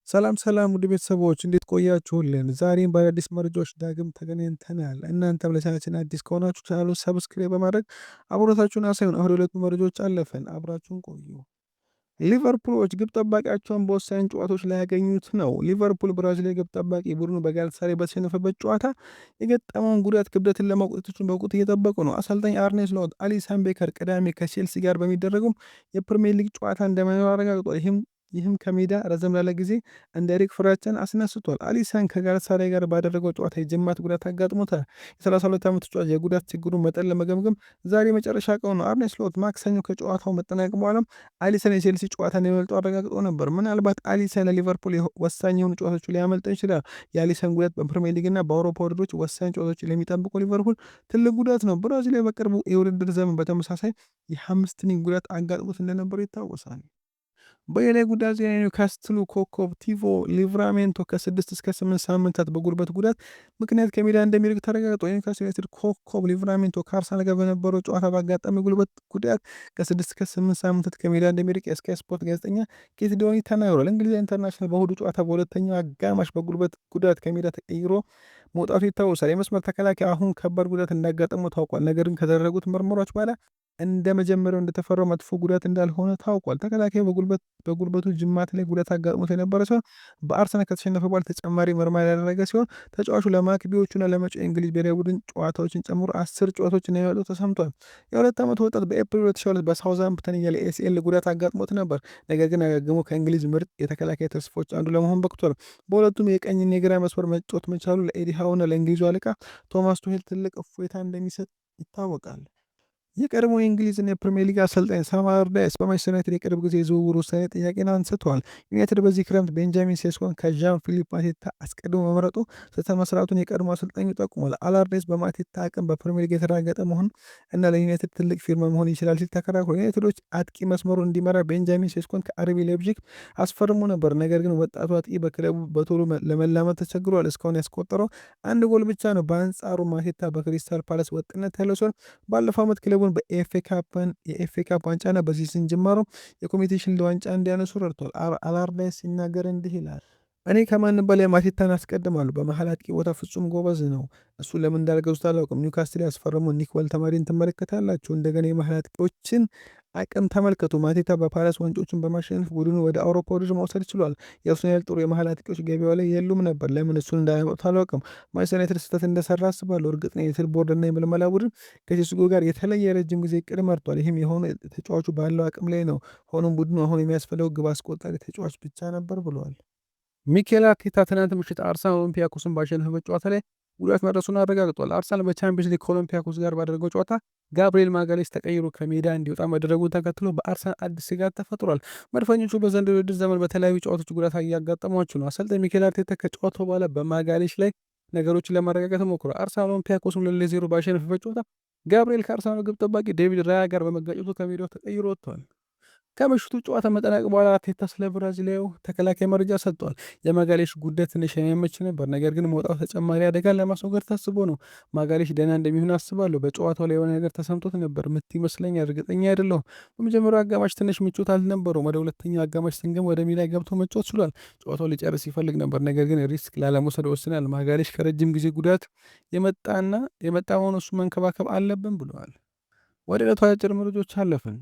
ሰላም ሰላም ውድ ቤተሰቦች እንዴት ቆያችሁልን? ዛሬም በአዳዲስ መረጃዎች ዳግም ተገናኝተናል። እናንተም ለቻናላችን አዲስ ከሆናችሁ ቻናሉን ሰብስክራይብ በማድረግ አብሮነታችሁን አሳዩን። አሁን ሁለቱ መረጃዎች አለፈን፣ አብራችሁን ቆዩ። ሊቨርፑሎች ግብ ጠባቂያቸውን በወሳኝ ጨዋታዎች ላይ ያገኙት ነው። ሊቨርፑል ብራዚል ግብ ጠባቂ ቡድኑ በጋላታሳራይ በተሸነፈበት ጨዋታ የገጠመውን ጉዳት ክብደትን ለማውጣቶችን በወቅቱ እየጠበቁ ነው። አሰልጣኝ አርኔ ስሎት አሊሰን ቤከር ቅዳሜ ከቼልሲ ጋር በሚደረጉም የፕሪሚየር ሊግ ጨዋታ እንደማይኖር አረጋግጧል። ይህም ከሜዳ ረዘም ላለ ጊዜ እንደ ኤሪክ ፍራቻን አስነስቷል። አሊሰን ከጋላታሳራይ ጋር ባደረገው ጨዋታ የጅማት ጉዳት አጋጥሞታል። የ32 ዓመት ተጫዋች የጉዳት ችግሩን መጠን ለመገምገም ዛሬ መጨረሻ ቀኑ ነው። አርኔ ስሎት ማክሰኞ ከጨዋታው መጠናቀቅ በኋላም አሊሰን የቼልሲ ጨዋታ እንደሚበልጠው አረጋግጦ ነበር። ምናልባት አሊሰን ለሊቨርፑል ወሳኝ የሆኑ ጨዋታዎች ሊያመልጠው ይችላል። የአሊሰን ጉዳት በፕሪሚየር ሊግና በአውሮፓ ውድድሮች ወሳኝ ጨዋታዎች ለሚጠብቁ ሊቨርፑል ትልቅ ጉዳት ነው። ብራዚል በቅርቡ የውድድር ዘመን በተመሳሳይ የሃምስትሪንግ ጉዳት አጋጥሞት እንደነበሩ ይታወሳል። በሌላ ጉዳይ ዜና የኒውካስትሉ ኮከብ ቲቮ ሊቭራሜንቶ ከ6 እስከ 8 ሳምንታት በጉልበት ጉዳት ምክንያት ከሜዳ እንደሚርቅ ተረጋግጧል። የኒውካስትል ዩናይትድ ኮከብ ሊቭራሜንቶ ከአርሰናል ጋር በነበረው ጨዋታ ባጋጠመ ጉልበት ጉዳት ከ6 እስከ 8 ሳምንታት ከሜዳ እንደሚርቅ የስካይ ስፖርት ጋዜጠኛ ኬት ዶኒ ተናግሯል። እንግሊዝ ኢንተርናሽናል በእሁዱ ጨዋታ በሁለተኛው አጋማሽ በጉልበት ጉዳት ከሜዳ ተቀይሮ መውጣቱ ይታወሳል። የመስመር ተከላካይ አሁን ከባድ ጉዳት እንዳጋጠመው ታውቋል። ነገር ግን ከተደረጉት ምርመራዎች በኋላ እንደ መጀመሪያው እንደተፈራው መጥፎ ጉዳት እንዳልሆነ ታውቋል። ተከላካዩ በጉልበቱ ጅማት ላይ ጉዳት አጋጥሞት የነበረ ሲሆን በአርሰናል ከተሸነፈ በኋላ ተጨማሪ ምርመራ ያደረገ ሲሆን ተጫዋቹ ለማክቢዎቹና ለመጪው የእንግሊዝ ብሔራዊ ቡድን ጨዋታዎችን ጨምሮ 10 ጨዋታዎች እንደሚመጡ ተሰምቷል። የ2 ዓመቱ ወጣት በኤፕሪል 2022 በሳውዛምፕተን እያለ ኤሲኤል ጉዳት አጋጥሞት ነበር። ነገር ግን አገግሞ ከእንግሊዝ ምርጥ የተከላካይ ተስፎች አንዱ ለመሆን በቅቷል። በሁለቱም የቀኝና የግራ መስመር መጫወት መቻሉ ለኤዲ ሃውና ለእንግሊዙ አለቃ ቶማስ ቱሄል ትልቅ እፎይታ እንደሚሰጥ ይታወቃል። የቀድሞ የእንግሊዝና የፕሪሚየር ሊግ አሰልጣኝ ሳም አላርዳይስ በማንቸስተር ዩናይትድ የቅርብ ጊዜ የዝውውር ውሳኔ ጥያቄን አንስተዋል። ዩናይትድ በዚህ ክረምት ቤንጃሚን ሴስኮን ከዣን ፊሊፕ ማቴታ አስቀድሞ መምረጡ ስህተት መስራቱን የቀድሞ አሰልጣኙ ጠቁሟል። አላርዳይስ በማቴታ አቅም በፕሪሚየር ሊግ የተረጋገጠ መሆን እና ለዩናይትድ ትልቅ ፊርማ መሆን ይችላል ሲል ተከራክሯል። ዩናይትዶች አጥቂ መስመሩን እንዲመራ ቤንጃሚን ሴስኮን ከአርቢ ላይፕዚግ አስፈርሞ ነበር። ነገር ግን ወጣቱ አጥቂ በክለቡ በቶሎ ለመላመድ ተቸግሯል። እስካሁን ያስቆጠረው አንድ ጎል ብቻ ነው። በአንጻሩ ማቴታ በክሪስታል ፓላስ ወጥነት ያለው ሲሆን ባለፈው ዓመት ክለቡን የኤፍኤ ካፕ ዋንጫና በሲዝን ጅማሮ የኮሚቴ ሺልድ ዋንጫ እንዲያነሱ ረድቷል። አላርዳይስ ሲናገር እንዲህ ይላል። እኔ ከማንም በላይ ማቴታን አስቀድማለሁ። በመሀል አጥቂ ቦታ ፍጹም ጎበዝ ነው። እሱ ለምን እንዳልገዙት አላውቅም። ኒውካስትል ያስፈረሙ ኒክ ወልተማሪን ትመለከታላችሁ። እንደገና የመሀል አጥቂዎችን አቅም ተመልከቱ። ማቴታ በፓላስ ዋንጮችን በማሸነፍ ቡድኑ ወደ አውሮፓ ውድድር መውሰድ ችሏል። የእርሱን ያህል ጥሩ የመሀል አጥቂዎች ገበያው ላይ የሉም ነበር። ለምን እሱን እንዳያመጡት አላውቅም። ማንቸስተር ዩናይትድ ስህተት እንደሰራ አስባለሁ። እርግጥ ነው የዩናይትድ ቦርድና የምልመላ ቡድን ከሴስኮ ጋር የተለየ የረጅም ጊዜ እቅድ መርጧል። ይህም የሆነ ተጫዋቹ ባለው አቅም ላይ ነው። ሆኖም ቡድኑ አሁን የሚያስፈልገው ግብ አስቆጣሪ ተጫዋች ብቻ ነበር ብለዋል። ሚኬል አርቴታ ትናንት ምሽት አርሰናል ኦሎምፒያኮስን ባሸነፈበት ጨዋታ ላይ ጉዳት መድረሱን አረጋግጧል። አርሰናል በቻምፒየንስ ሊግ ከኦሎምፒያኮስ ጋር ባደረገው ጨዋታ ጋብሪኤል ማጋሌስ ተቀይሮ ከሜዳ እንዲወጣ መደረጉን ተከትሎ በአርሰናል አዲስ ስጋት ተፈጥሯል። መድፈኞቹ በዘንድሮው የውድድር ዘመን በተለያዩ ጨዋታዎች ጉዳት እያጋጠሟቸው ነው። አሰልጣኝ ሚኬል አርቴታ ከጨዋታው በኋላ በማጋሌሽ ላይ ነገሮችን ለማረጋጋት ሞክሯል። አርሰናል ኦሎምፒያኮስን 2-0 ባሸነፈበት ጨዋታ ጋብሪኤል ከአርሰናል ግብ ጠባቂ ዴቪድ ራያ ጋር በመጋጨቱ ከሜዳው ተቀይሮ ወጥቷል። ከምሽቱ ጨዋታ መጠናቀቅ በኋላ አርቴታ ስለ ብራዚላዊው ተከላካይ መረጃ ሰጥቷል። የማጋሌሽ ጉዳት ትንሽ የማይመች ነበር፣ ነገር ግን መውጣቱ ተጨማሪ አደጋን ለማስወገድ ታስቦ ነው። ማጋሌሽ ደህና እንደሚሆን አስባለሁ። በጨዋታው ላይ የሆነ ነገር ተሰምቶት ነበር፣ ምት ይመስለኛል፣ እርግጠኛ አይደለሁም። በመጀመሪያው አጋማሽ ትንሽ ምቾት አልነበረውም። ወደ ሁለተኛው አጋማሽ ስንገባ ወደ ሜዳ ገብቶ መጫወት ችሏል። ጨዋታው ሊጨርስ ይፈልግ ነበር፣ ነገር ግን ሪስክ ላለመውሰድ ወስናል። ማጋሌሽ ከረጅም ጊዜ ጉዳት የመጣ መሆኑ እሱ መንከባከብ አለብን ብለዋል። ወደ ዕለቱ አጭር መረጃዎች አለፍን።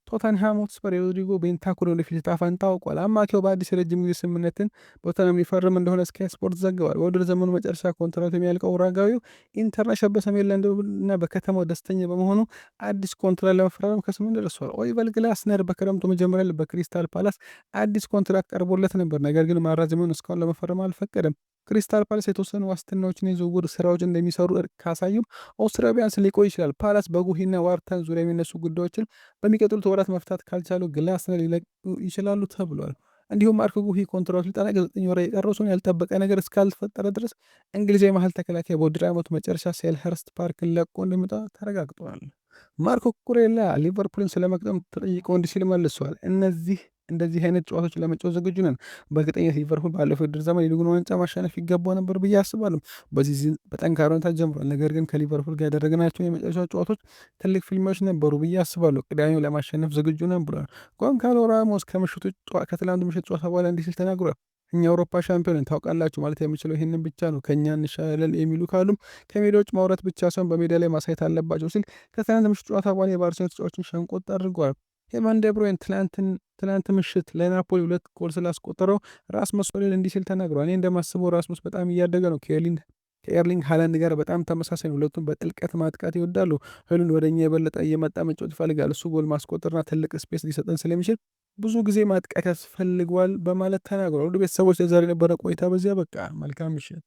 ቶተንሃም ሆትስፐር የሮድሪጎ ቤንታንኩር ወደፊት ዕጣ ፈንታ ታውቋል። አማካዩ በአዲስ የረጅም ጊዜ ስምምነትን በቶተንሃም ሊፈርም እንደሆነ ስካይ ስፖርት ዘግቧል። በውድድር ዘመኑ መጨረሻ ኮንትራቱ የሚያልቀው ኡራጓዊው ኢንተርናሽናል በሰሜን ለንደን እና በከተማው ደስተኛ በመሆኑ አዲስ ኮንትራት ለመፈራረም ከስምምነት ደርሷል። ኦሊቨር ግላስነር በክረምቱ መጀመሪያ በክሪስታል ፓላስ አዲስ ኮንትራት ቀርቦለት ነበር፣ ነገር ግን ማራዘሚያውን እስካሁን ለመፈረም አልፈቀደም። ክሪስታል ፓላስ የተወሰኑ ዋስትናዎችን የዝውውር ስራዎች እንደሚሰሩ ካሳዩም ኦስትሪያው ቢያንስ ሊቆይ ይችላል። ፓላስ በጉሂና ዋርተን ዙሪያ የሚነሱ ጉዳዮችን በሚቀጥሉት ወራት መፍታት ካልቻሉ ግላስነር ሊለቁ ይችላሉ ተብሏል። እንዲሁም ማርክ ጉሂ ኮንትራቱ ሊጠናቀቅ 9 ወራት የቀረው ሲሆን ያልጠበቀ ነገር እስካልተፈጠረ ድረስ እንግሊዛዊ መሀል ተከላካይ በውድድር ዓመቱ መጨረሻ ሴልኸርስት ፓርክን ለቆ እንደሚወጣ ተረጋግጧል። ማርኮ ኩኩሬላ ሊቨርፑልን ስለመቅጠም ተጠይቆ እንዲህ ሲል መልሷል። እነዚህ እንደዚህ አይነት ጨዋታዎችን ለመጫወት ዝግጁ ነን። በእርግጠኝነት ሊቨርፑል ባለፈው የውድድር ዘመን የሊጉን ዋንጫ ማሸነፍ ይገባው ነበር ብዬ አስባለሁ። በዚህ ሲዝን በጠንካራ ሁኔታ ጀምሯል። ነገር ግን ከሊቨርፑል ጋር ያደረግናቸው የመጨረሻ ጨዋታዎች ትልቅ ፍልሚያዎች ነበሩ ብዬ አስባለሁ። ቅዳሜው ለማሸነፍ ዝግጁ ነን ብሏል። ጎንካሎ ራሞስ ከትላንቱ ምሽት ጨዋታ በኋላ እንዲህ ሲል ተናግሯል። እኛ አውሮፓ ሻምፒዮን ነን ታውቃላችሁ፣ ማለት የምችለው ይህንን ብቻ ነው። ከእኛ እንሻላለን የሚሉ ካሉም ከሜዳ ውጭ ማውራት ብቻ ሳይሆን በሜዳ ላይ ማሳየት አለባቸው ሲል ከትናንት ምሽት ጨዋታ በኋላ የባርሴሎና ተጫዋቾችን ሸንቆጥ አድርጓል። ኬቨን ደብሮይን ትናንት ምሽት ለናፖሊ 2 ጎል ስላስቆጠረው ራስመስ ሆይሉንድ እንዲህ ሲል ተናግሯል። እኔ እንደማስበው ራስመስ በጣም እያደገ ነው። ከኤርሊንግ ሃላንድ ጋር በጣም ተመሳሳይ ነው። ሁለቱም በጥልቀት ማጥቃት ይወዳሉ። ሆይሉንድ ወደ እኛ የበለጠ እየመጣ መጫወት ይፈልጋል። እሱ ጎል ማስቆጠርና ትልቅ ስፔስ ሊሰጠን ስለሚችል ብዙ ጊዜ ማጥቃት ያስፈልገዋል በማለት ተናግሯል። ወደ ቤተሰቦች ለዛሬ የነበረ ቆይታ በዚያ በቃ። መልካም ምሽት።